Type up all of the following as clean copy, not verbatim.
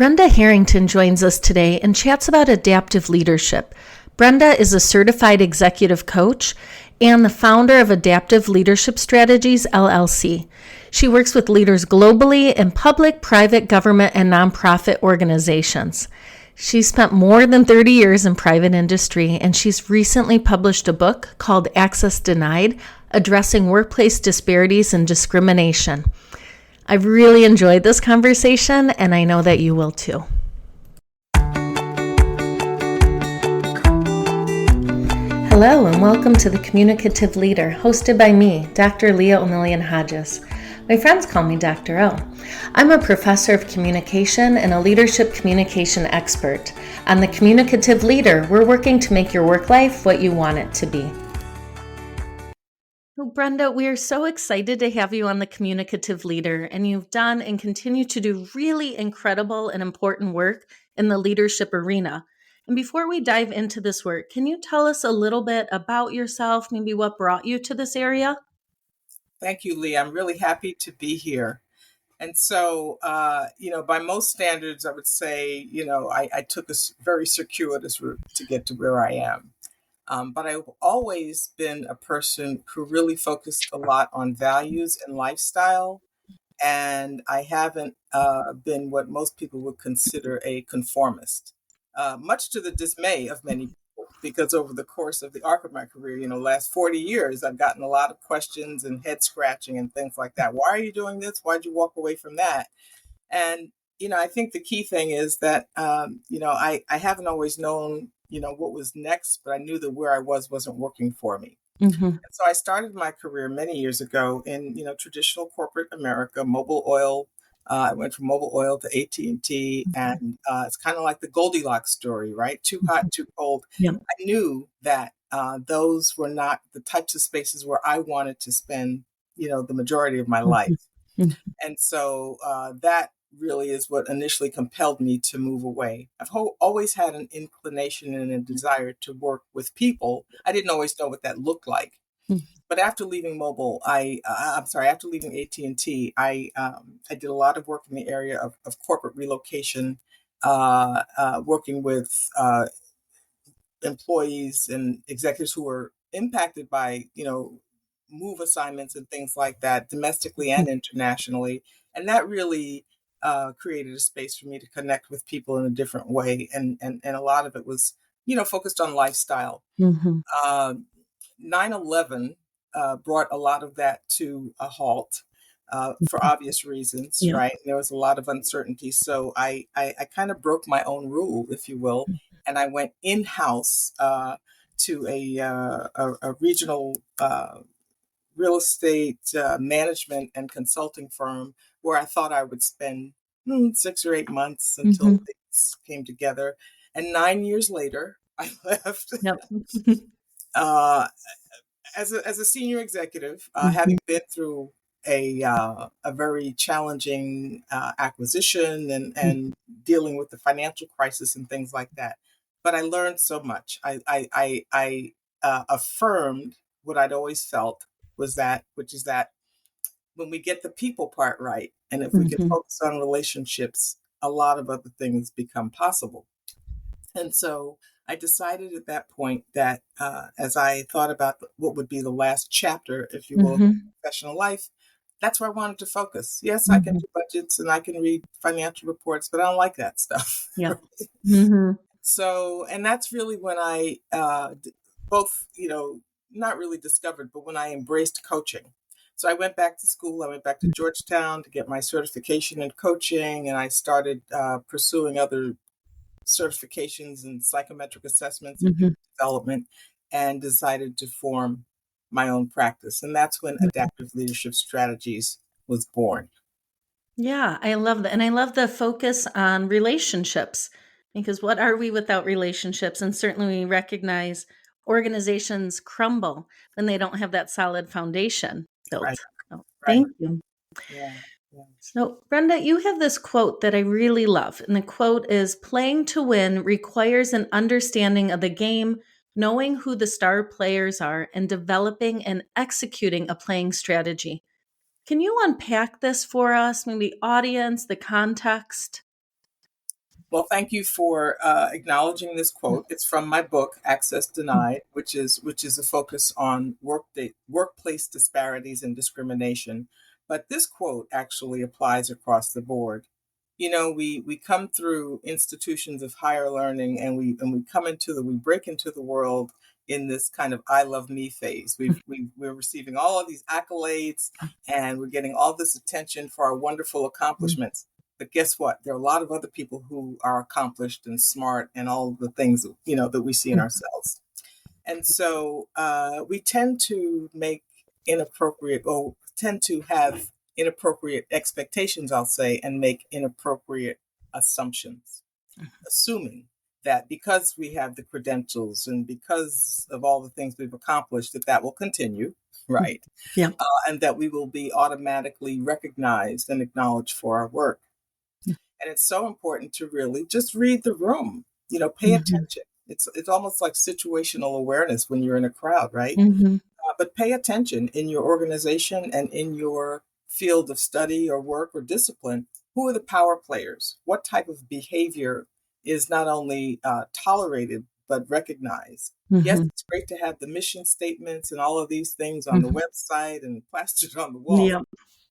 Brenda Harrington joins us today and chats about adaptive leadership. Brenda is a certified executive coach and the founder of Adaptive Leadership Strategies, LLC. She works with leaders globally in public, private, government, and nonprofit organizations. She's spent more than 30 years in private industry, and she's recently published a book called Access Denied, Addressing Workplace Disparities and Discrimination. I've really enjoyed this conversation, and I know that you will too. Hello, and welcome to the Communicative Leader, hosted by me, Dr. Leah OH. My friends call me Dr. O. I'm a professor of communication and a leadership communication expert. On the Communicative Leader, we're working to make your work life what you want it to be. Well, Brenda, we are so excited to have you on the Communicative Leader, and you've done and continue to do really incredible and important work in the leadership arena. And before we dive into this work, can you tell us a little bit about yourself, maybe what brought you to this area? Thank you, Lee. I'm really happy to be here. And so, by most standards, I would say, I took a very circuitous route to get to where I am. But I've always been a person who really focused a lot on values and lifestyle. And I haven't been what most people would consider a conformist, much to the dismay of many people, because over the course of the arc of my career, last 40 years, I've gotten a lot of questions and head scratching and things like that. Why are you doing this? Why'd you walk away from that? And, I think the key thing is that, I haven't always known, what was next, but I knew that where I wasn't working for me. Mm-hmm. And so I started my career many years ago in, traditional corporate America, Mobil Oil. I went from Mobil Oil to AT&T, and it's kind of like the Goldilocks story, right? Too hot, too cold. Yeah. I knew that those were not the types of spaces where I wanted to spend, the majority of my life. Mm-hmm. And so that really is what initially compelled me to move away. I've always had an inclination and a desire to work with people. I didn't always know what that looked like. Mm-hmm. But after leaving Mobil, after leaving AT&T, I did a lot of work in the area of corporate relocation, working with employees and executives who were impacted by, move assignments and things like that, domestically and internationally. And that really created a space for me to connect with people in a different way. And a lot of it was, focused on lifestyle. Mm-hmm. 9/11 brought a lot of that to a halt for obvious reasons, yeah. Right? There was a lot of uncertainty. So I kind of broke my own rule, if you will, and I went in-house to a regional real estate management and consulting firm where I thought I would spend 6 or 8 months until mm-hmm. things came together. And 9 years later, I left. Yep. As a senior executive, mm-hmm. having been through a very challenging acquisition and mm-hmm. dealing with the financial crisis and things like that. But I learned so much. I affirmed what I'd always felt which is that when we get the people part right, and if we mm-hmm. can focus on relationships, a lot of other things become possible. And so I decided at that point that as I thought about what would be the last chapter, if you will, mm-hmm. of professional life, that's where I wanted to focus. Yes, mm-hmm. I can do budgets and I can read financial reports, but I don't like that stuff. Yeah. Mm-hmm. So, and that's really when I both, not really discovered, but when I embraced coaching. So I went back to school. I went back to Georgetown to get my certification in coaching, and I started pursuing other certifications and psychometric assessments and mm-hmm. development, and decided to form my own practice. And that's when Adaptive Leadership Strategies was born. Yeah, I love that. And I love the focus on relationships, because what are we without relationships? And certainly we recognize organizations crumble when they don't have that solid foundation built. Right. So, thank you. Yeah. So, Brenda, you have this quote that I really love. And the quote is, "Playing to win requires an understanding of the game, knowing who the star players are, and developing and executing a playing strategy." Can you unpack this for us? Maybe audience, the context? Well, thank you for acknowledging this quote. It's from my book, Access Denied, which is a focus on workplace disparities and discrimination. But this quote actually applies across the board. We come through institutions of higher learning, and we break into the world in this kind of I love me phase. We're receiving all of these accolades, and we're getting all this attention for our wonderful accomplishments. But guess what? There are a lot of other people who are accomplished and smart and all of the things that we see in ourselves. And so we tend to make inappropriate, or tend to have inappropriate expectations, I'll say, and make inappropriate assumptions, assuming that because we have the credentials and because of all the things we've accomplished, that will continue, right? Yeah. And that we will be automatically recognized and acknowledged for our work. And it's so important to really just read the room, pay attention. It's almost like situational awareness when you're in a crowd, right? But pay attention in your organization and in your field of study or work or discipline. Who are the power players? What type of behavior is not only tolerated, but recognized? Yes, it's great to have the mission statements and all of these things on the website and plastered on the walls, Yeah.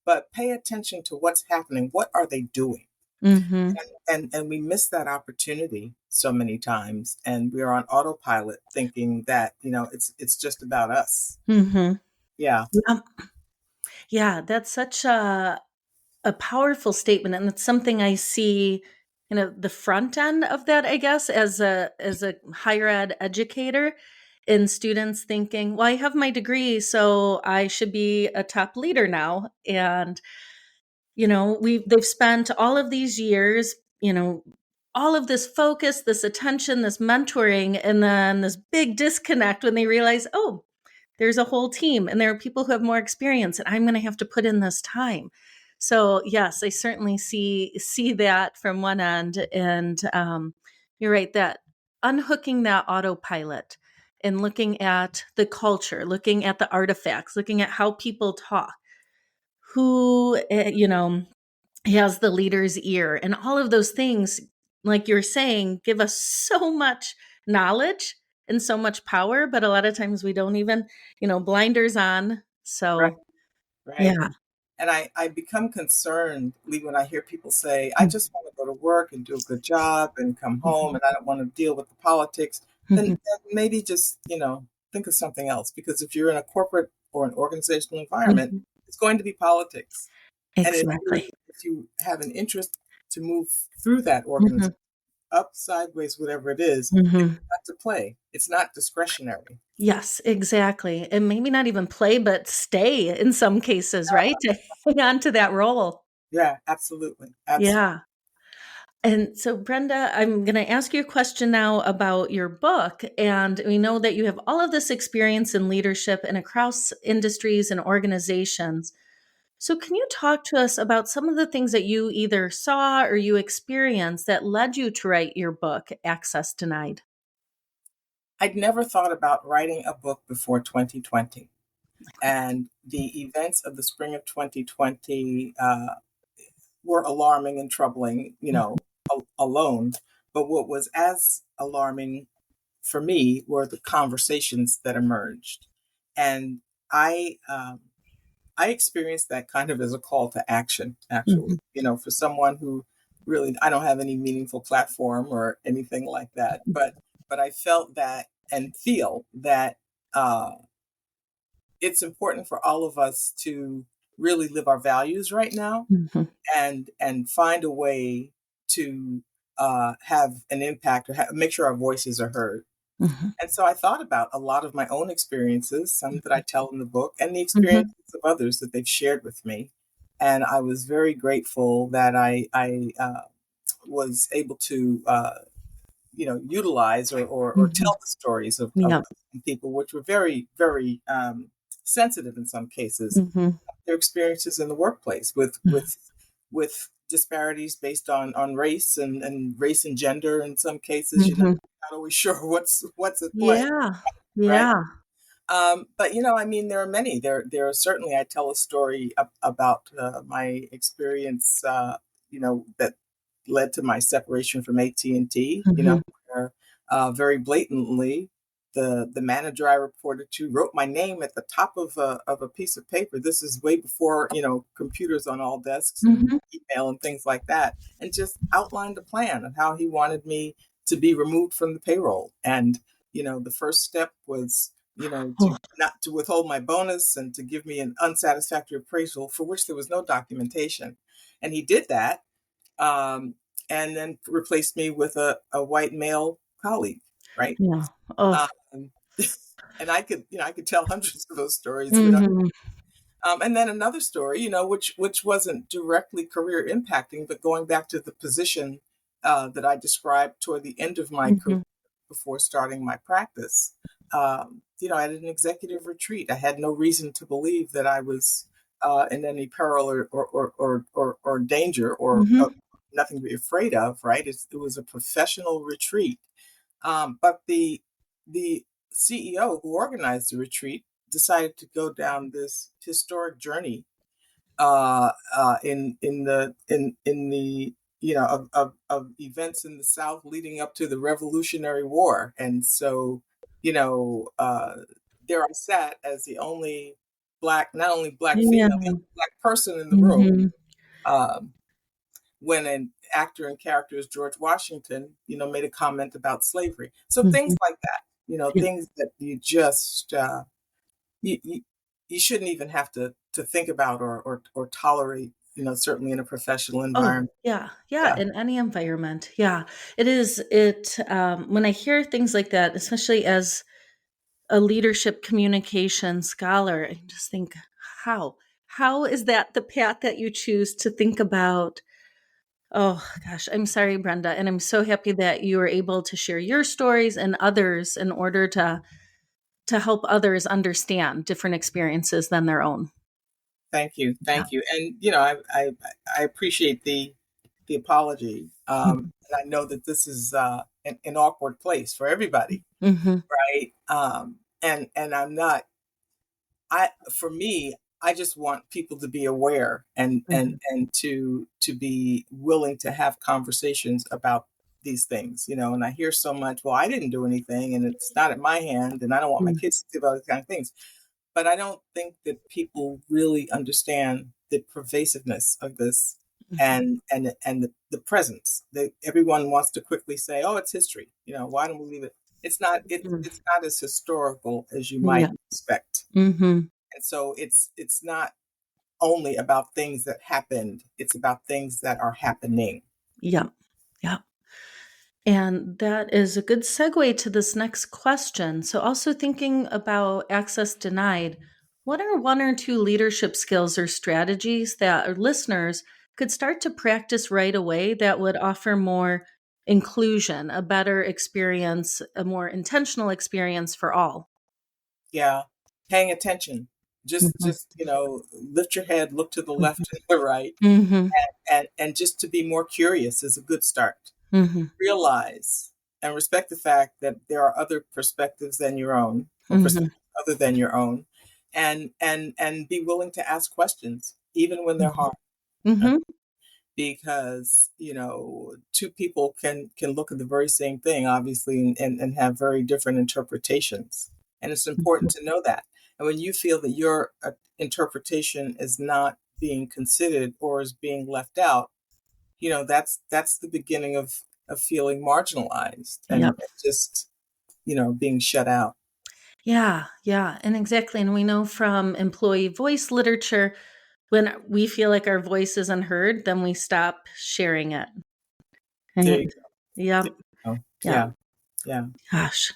but pay attention to what's happening. What are they doing? And we miss that opportunity so many times, and we're on autopilot thinking that it's just about us. Yeah. Yeah, that's such a powerful statement, and it's something I see, the front end of that, I guess, as a higher ed educator, in students thinking, well, I have my degree, so I should be a top leader now. And they've spent all of these years, all of this focus, this attention, this mentoring, and then this big disconnect when they realize, oh, there's a whole team and there are people who have more experience, and I'm going to have to put in this time. So yes, I certainly see that from one end. And you're right, that unhooking that autopilot and looking at the culture, looking at the artifacts, looking at how people talk, who has the leader's ear, and all of those things, like you're saying, give us so much knowledge and so much power, but a lot of times we don't even, blinders on. Right. So Right. yeah. And I become concerned, Lee, when I hear people say, I just want to go to work and do a good job and come home and I don't want to deal with the politics. Then maybe just, think of something else. Because if you're in a corporate or an organizational environment, it's going to be politics. And Exactly. if you have an interest to move through that organization, up, sideways, whatever it is, it's not to play. It's not discretionary. Yes, exactly. And maybe not even play, but stay in some cases, right? To hang on to that role. Yeah, absolutely. Absolutely. Yeah. And so, Brenda, I'm going to ask you a question now about your book. And we know that you have all of this experience in leadership and across industries and organizations. So, can you talk to us about some of the things that you either saw or you experienced that led you to write your book, Access Denied? I'd never thought about writing a book before 2020. And the events of the spring of 2020 were alarming and troubling, alone. But what was as alarming for me were the conversations that emerged. And I experienced that kind of as a call to action, actually, for someone who really, I don't have any meaningful platform or anything like that. But I felt that and feel that it's important for all of us to really live our values right now and find a way to have an impact or make sure our voices are heard. And so I thought about a lot of my own experiences, some that I tell in the book, and the experiences of others that they've shared with me. And I was very grateful that I was able to, utilize or tell the stories of Yeah. people, which were very, very sensitive in some cases, their experiences in the workplace with disparities based on race and race and gender in some cases. You're not always sure what's at play, Yeah. right? Yeah. But I mean, there are many. There are certainly. I tell a story about my experience. That led to my separation from AT&T, where very blatantly the manager I reported to wrote my name at the top of a piece of paper. This is way before, computers on all desks and email and things like that, and just outlined a plan of how he wanted me to be removed from the payroll. And, the first step was, to withhold my bonus and to give me an unsatisfactory appraisal for which there was no documentation. And he did that, and then replaced me with a white male colleague, right? Yeah. Oh. And I could tell hundreds of those stories. And then another story, which wasn't directly career impacting, but going back to the position that I described toward the end of my career before starting my practice. I had an executive retreat. I had no reason to believe that I was in any peril or danger or nothing to be afraid of. Right? It was a professional retreat, but the CEO who organized the retreat decided to go down this historic journey in the of events in the South leading up to the Revolutionary War. And so, there I sat as the only not only black female, the only black person in the room, when an actor in character as George Washington, made a comment about slavery. So things like that, things that you just you shouldn't even have to think about or tolerate, certainly in a professional environment. Yeah, in any environment. Yeah, it is. When I hear things like that, especially as a leadership communication scholar, I just think, how is that the path that you choose to think about? Oh gosh, I'm sorry, Brenda, and I'm so happy that you were able to share your stories and others in order to help others understand different experiences than their own. Thank you. And I appreciate the apology. And I know that this is an awkward place for everybody, right? And I'm not. For me, I just want people to be aware and to be willing to have conversations about these things, And I hear so much, well, I didn't do anything, and it's not at my hand, and I don't want my kids to do all these kind of things. But I don't think that people really understand the pervasiveness of this and the presence. Everyone wants to quickly say, "Oh, it's history." Why don't we leave it? It's not. It's not as historical as you might expect. And so it's not only about things that happened. It's about things that are happening. Yeah. And that is a good segue to this next question. So, also thinking about access denied, what are one or two leadership skills or strategies that our listeners could start to practice right away that would offer more inclusion, a better experience, a more intentional experience for all? Yeah, paying attention. Just lift your head, look to the left and the right, and just to be more curious is a good start. Realize and respect the fact that there are other perspectives than your own, or perspectives other than your own, and be willing to ask questions even when they're hard. Because two people can look at the very same thing, obviously, and have very different interpretations, and it's important to know that. And when you feel that your interpretation is not being considered or is being left out, that's the beginning of feeling marginalized and just being shut out. Yeah. And exactly. And we know from employee voice literature, when we feel like our voice is unheard, then we stop sharing it. There you go. Yeah. Yeah. Gosh.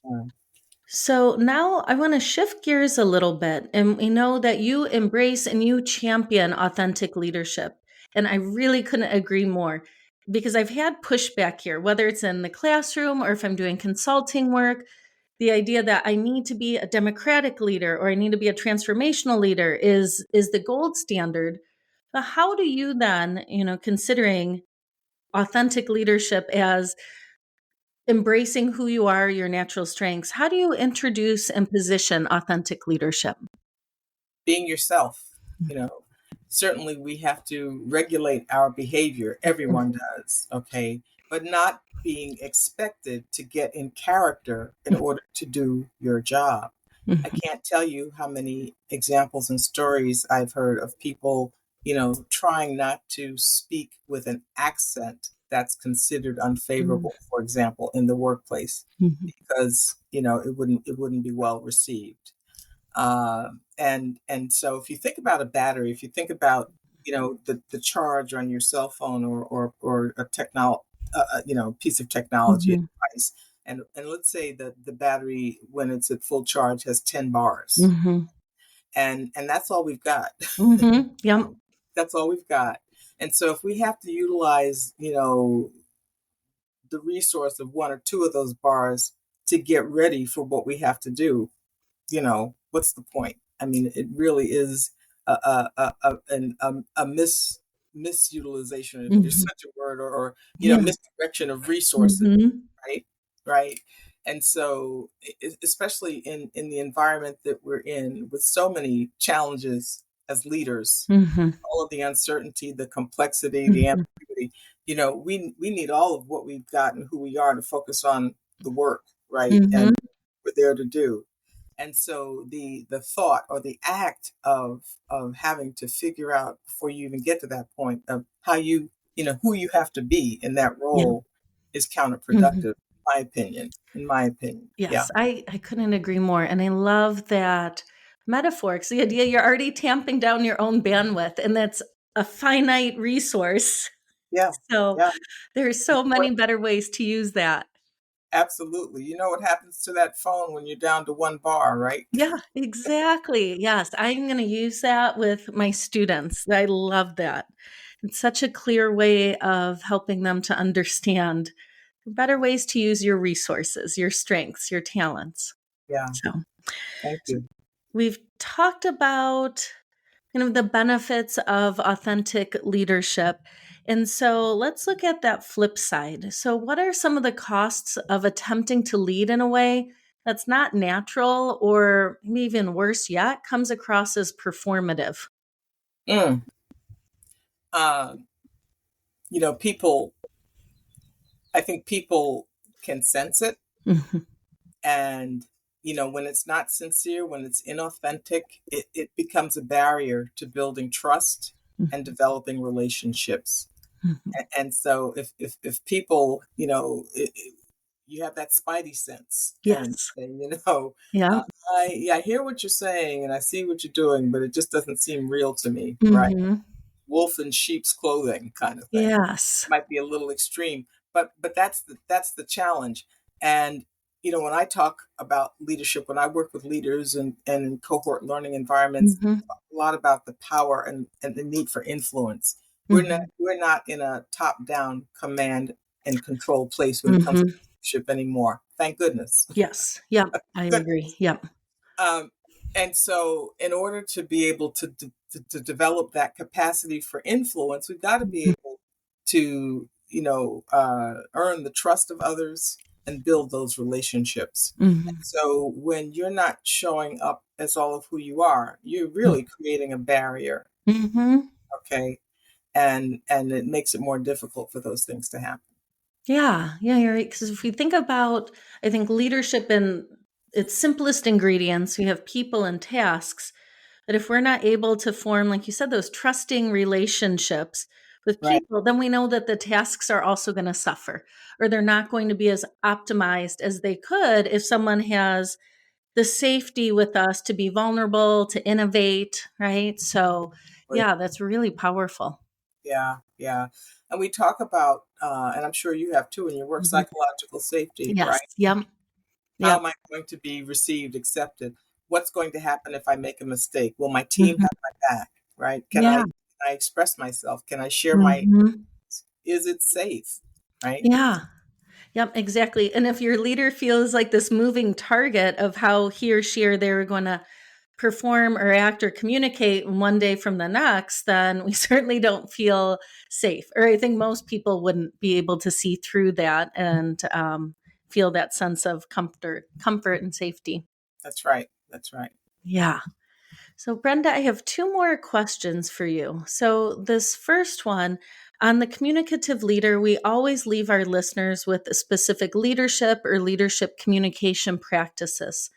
So now I want to shift gears a little bit. And we know that you embrace and you champion authentic leadership. And I really couldn't agree more, because I've had pushback here, whether it's in the classroom or if I'm doing consulting work. The idea that I need to be a democratic leader or I need to be a transformational leader is the gold standard. But how do you then, considering authentic leadership as embracing who you are, your natural strengths, how do you introduce and position authentic leadership? Being yourself, certainly we have to regulate our behavior. Everyone does, okay? But not being expected to get in character in order to do your job. I Mhm. can't tell you how many examples and stories I've heard of people, trying not to speak with an accent that's considered unfavorable, for example, in the workplace, Mhm. because, it wouldn't be well received. And so if you think about a battery, if you think about, the charge on your cell phone or a piece of technology, a Mhm. device, and let's say that the battery, when it's at full charge, has 10 bars, Mhm. and that's all we've got. Mhm. Yep. That's all we've got. And so if we have to utilize, the resource of one or two of those bars to get ready for what we have to do, what's the point? I mean, it really is a misutilization, if there's Mhm. such a word, or Yeah. misdirection of resources, Mhm. right? Right. And so, especially in the environment that we're in, with so many challenges as leaders, Mhm. all of the uncertainty, the complexity, the Mhm. ambiguity, we need all of what we've got and who we are to focus on the work, right? And Mhm. we're there to do. And so the thought or the act of having to figure out, before you even get to that point, of how who you have to be in that Yeah. role is Mhm. counterproductive, in my opinion. Yeah. Yes, I couldn't agree more, and I love that metaphor, 'cause the idea you're already tamping down your own bandwidth, and that's a finite resource. Yeah. So, Yeah. there's so many better ways to use that. Absolutely. You know what happens to that phone when you're down to one bar, right? Yeah, exactly. Yes, I'm gonna use that with my students. I love that. It's such a clear way of helping them to understand better ways to use your resources, your strengths, your talents. Yeah. So, Thank you. we've talked about the benefits of authentic leadership. And so let's look at that flip side. So, what are some of the costs of attempting to lead in a way that's not natural, or maybe even worse yet, comes across as performative? Mm. Uh, people, I think people can sense it. Mhm. And, when it's not sincere, when it's inauthentic, it becomes a barrier to building trust and developing relationships. Mhm. And so if people, you have that spidey sense, Yes. and Yeah. uh, I hear what you're saying and I see what you're doing, but it just doesn't seem real to me, right? Hmm. Wolf in sheep's clothing kind of thing. Yes. Might be a little extreme, but that's the challenge. And when I talk about leadership, when I work with leaders and in cohort learning environments, Hmm. a lot about the power and the need for influence. We're not Hmm. we're not in a top down command and control place when it comes to Hmm. leadership anymore. Thank goodness. Yes. Yep. I agree. Goodness. Yep. Um, and so, in order to be able to develop that capacity for influence, we've got to be able to, earn the trust of others and build those relationships. Hmm. So, when you're not showing up as all of who you are, you're really creating a barrier, Hmm. okay? And it makes it more difficult for those things to happen. Yeah, yeah, you're right. Because if we think about, I think leadership in its simplest ingredients, we have people and tasks. But if we're not able to form, like you said, those trusting relationships with Right. people, then we know that the tasks are also going to suffer, or they're not going to be as optimized as they could if someone has the safety with us to be vulnerable, to innovate, right? So, yeah, that's really powerful. Yeah, yeah. And we talk about, and I'm sure you have too in your work, Mhm. psychological safety, Yes. right? Yep. How Yep. am I going to be received, accepted? What's going to happen if I make a mistake? Will my team Mhm. have my back, right? Can I Yeah. can I express myself? Can I share my, Mhm. is it safe? Right? Yeah. Yep, exactly. And if your leader feels like this moving target of how he or she or they're going to perform or act or communicate one day from the next, then we certainly don't feel safe. Or I think most people wouldn't be able to see through that and feel that sense of comfort and safety. That's right. That's right. Yeah. So, Brenda, I have two more questions for you. So, this first one on the communicative leader, we always leave our listeners with a specific leadership or leadership communication practices.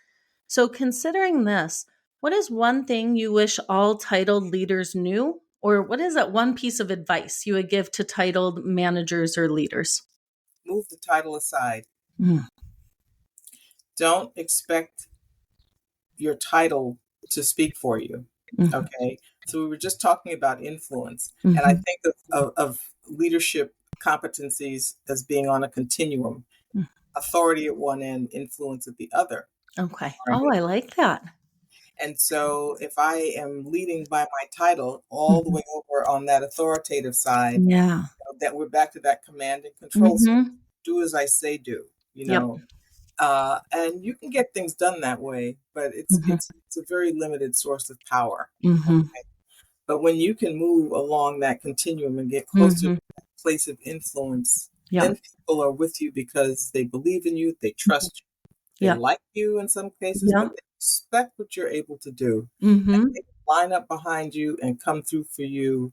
So, considering this, what is one thing you wish all titled leaders knew? Or what is that one piece of advice you would give to titled managers or leaders? Move the title aside. Mm. Don't expect your title to speak for you. Mhm. Okay. So we were just talking about influence. And I Mhm. think of leadership competencies as being on a continuum, Mm. authority at one end, influence at the other. Okay. Right. Oh, I like that. And so if I am leading by my title all the Mhm. way over on that authoritative side, Yeah. that we're back to that command and control. Hmm. Do as I say do, Yep. and you can get things done that way, but it's Hmm. it's it's a very limited source of power. Hmm. But when you can move along that continuum and get closer to Hmm. that place of influence, Yep. then people are with you because they believe in you, they trust you, they Yep. like you in some cases, but Yep. they respect what you're able to do. Hmm. They line up behind you and come through for you,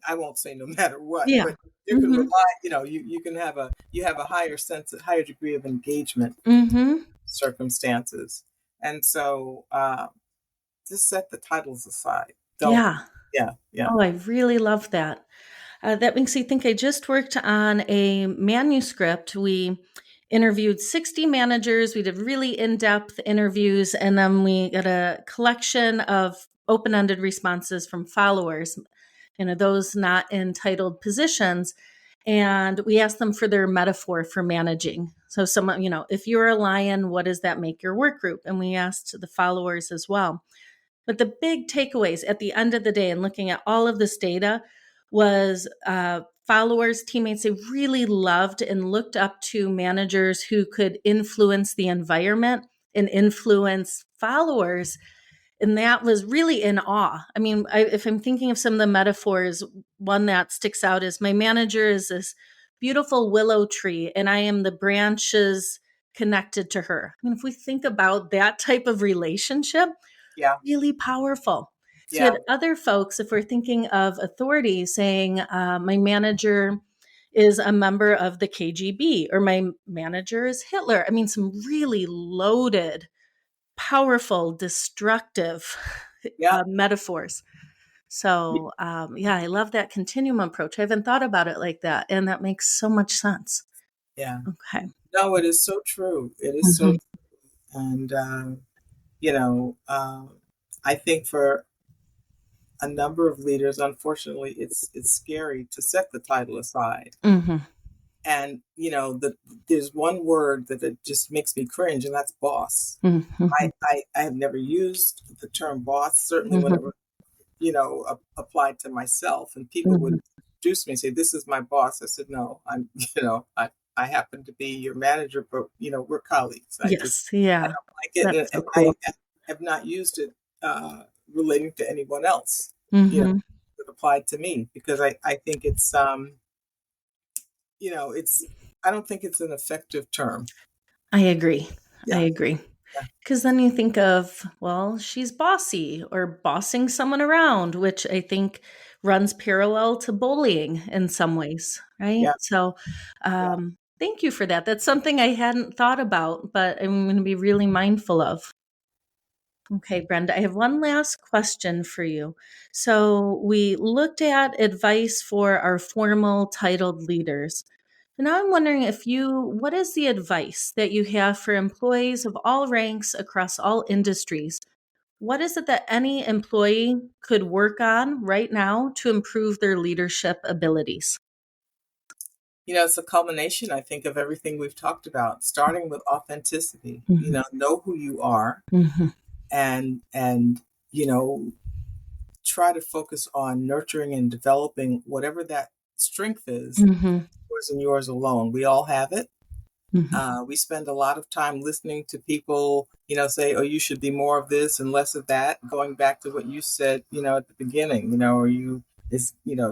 I won't say no matter what, Yeah. but you can Hmm. rely, you can have a higher degree of engagement Hmm. circumstances. And so just set the titles aside. Don't. Yeah. Yeah, yeah. Oh, I really love that. That makes me think I just worked on a manuscript. We interviewed 60 managers. We did really in depth interviews, and then we got a collection of open ended responses from followers, those not in titled positions. And we asked them for their metaphor for managing. So, someone, if you're a lion, what does that make your work group? And we asked the followers as well. But the big takeaways at the end of the day, and looking at all of this data, was followers, teammates, they really loved and looked up to managers who could influence the environment and influence followers. And that was really in awe. I mean, if I'm thinking of some of the metaphors, one that sticks out is my manager is this beautiful willow tree, and I am the branches connected to her. I mean, if we think about that type of relationship, Yeah, really powerful. So you yeah, had other folks, if we're thinking of authority, saying, my manager is a member of the KGB, or my manager is Hitler. I mean, some really loaded, powerful, destructive yeah, metaphors. So, yeah, I love that continuum approach. I haven't thought about it like that. And that makes so much sense. yeah. Okay. No, it is so true. It is so Hmm. true. And, you know, I think for a number of leaders, unfortunately, it's scary to set the title aside. Hmm. And, there's one word that it just makes me cringe, and that's boss. Hmm. I have never used the term boss, certainly when it Hmm. was, applied to myself, and people would Hmm. introduce me and say, "This is my boss." I said, "No, I'm, I happen to be your manager, but we're colleagues." Yes. I Yeah. don't like it, That's so and cool. I have not used it relating to anyone else. You know, Hmm. it applied to me because I think it's I don't think it's an effective term. I agree. I Yeah, agree. yeah, Because then you think of, well, she's bossy or bossing someone around, which I think runs parallel to bullying in some ways, right? yeah, So, yeah. thank you for that. That's something I hadn't thought about, but I'm going to be really mindful of. Okay, Brenda, I have one last question for you. So, we looked at advice for our formal titled leaders. And now I'm wondering what is the advice that you have for employees of all ranks across all industries? What is it that any employee could work on right now to improve their leadership abilities? It's a culmination, I think, of everything we've talked about, starting with authenticity. Mhm. Know who you are, Mhm. and you know, try to focus on nurturing and developing whatever that strength is, Mhm. yours and yours alone. We all have it. Mhm. We spend a lot of time listening to people, say, "Oh, you should be more of this and less of that." Going back to what you said, at the beginning,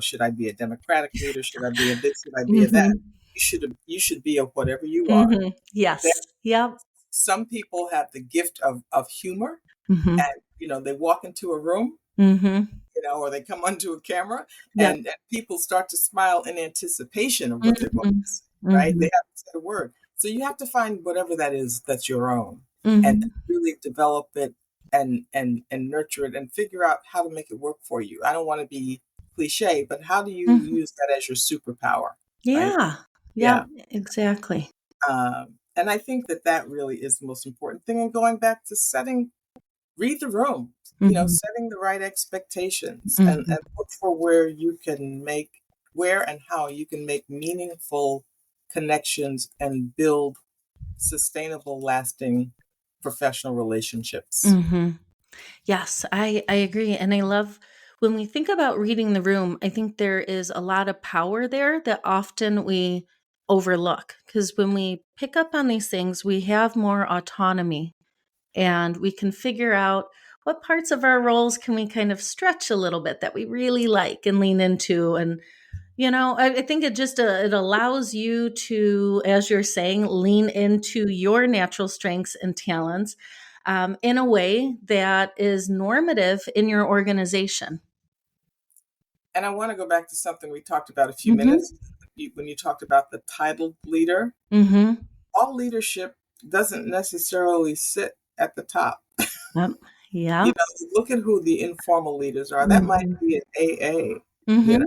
should I be a Democratic leader? Should I be a this? Should I be a that? Mhm. You should be a whatever you are. Mhm. There, Yes. Yep. some people have the gift of humor, Mm-hmm. And, they walk into a room, Mm-hmm. or they come onto a camera, Yep. and people start to smile in anticipation of what they're going Mm-hmm. to say, right? They haven't said a word. So you have to find whatever that is that's your own, and Mm-hmm. really develop it and nurture it and figure out how to make it work for you. I don't want to be cliche, but how do you Mm-hmm. use that as your superpower, right? Yeah. Yeah. Yep. Exactly. And I think that really is the most important thing. And going back to read the room, Mm-hmm. setting the right expectations, and Mm-hmm. look for where and how you can make meaningful connections and build sustainable, lasting professional relationships. Mm-hmm. Yes, I agree. And I love when we think about reading the room, I think there is a lot of power there that often we overlook. Because when we pick up on these things, we have more autonomy and we can figure out what parts of our roles can we kind of stretch a little bit that we really like and lean into. And I think it just it allows you to, as you're saying, lean into your natural strengths and talents in a way that is normative in your organization. And I want to go back to something we talked about a few Mm-hmm. minutes when you talked about the titled leader. Mm-hmm. All leadership doesn't necessarily sit at the top. Yep. Yeah. Look at who the informal leaders are. That might Mm-hmm. be an AA, Mm-hmm.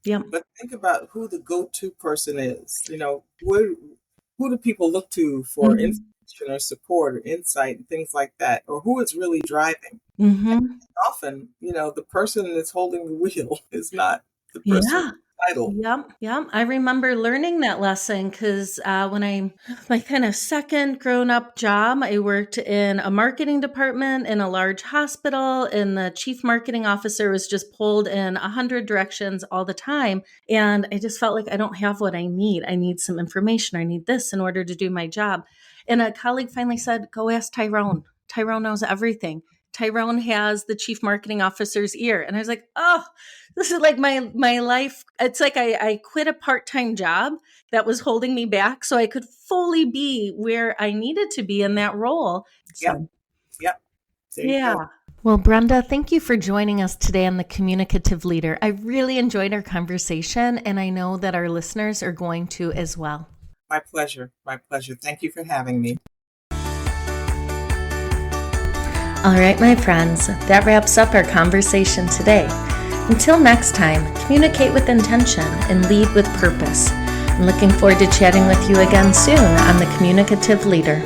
Yep. but think about who the go-to person is. Who do people look to for Mm-hmm. inspiration or support or insight and things like that, or who is really driving? Mm-hmm. Often, the person that's holding the wheel is not the person with Yeah. the title. Yep, yep. I remember learning that lesson because my kind of second grown up job, I worked in a marketing department in a large hospital, and the chief marketing officer was just pulled in 100 directions all the time. And I just felt like I don't have what I need. I need some information. I need this in order to do my job. And a colleague finally said, go ask Tyrone. Tyrone knows everything. Tyrone has the chief marketing officer's ear. And I was like, oh, this is like my life. It's like I quit a part-time job that was holding me back so I could fully be where I needed to be in that role. Yep, So, yep. There you yeah. go. Well, Brenda, thank you for joining us today on the Communicative Leader. I really enjoyed our conversation, and I know that our listeners are going to as well. My pleasure. My pleasure. Thank you for having me. All right, my friends, that wraps up our conversation today. Until next time, communicate with intention and lead with purpose. I'm looking forward to chatting with you again soon on the Communicative Leader.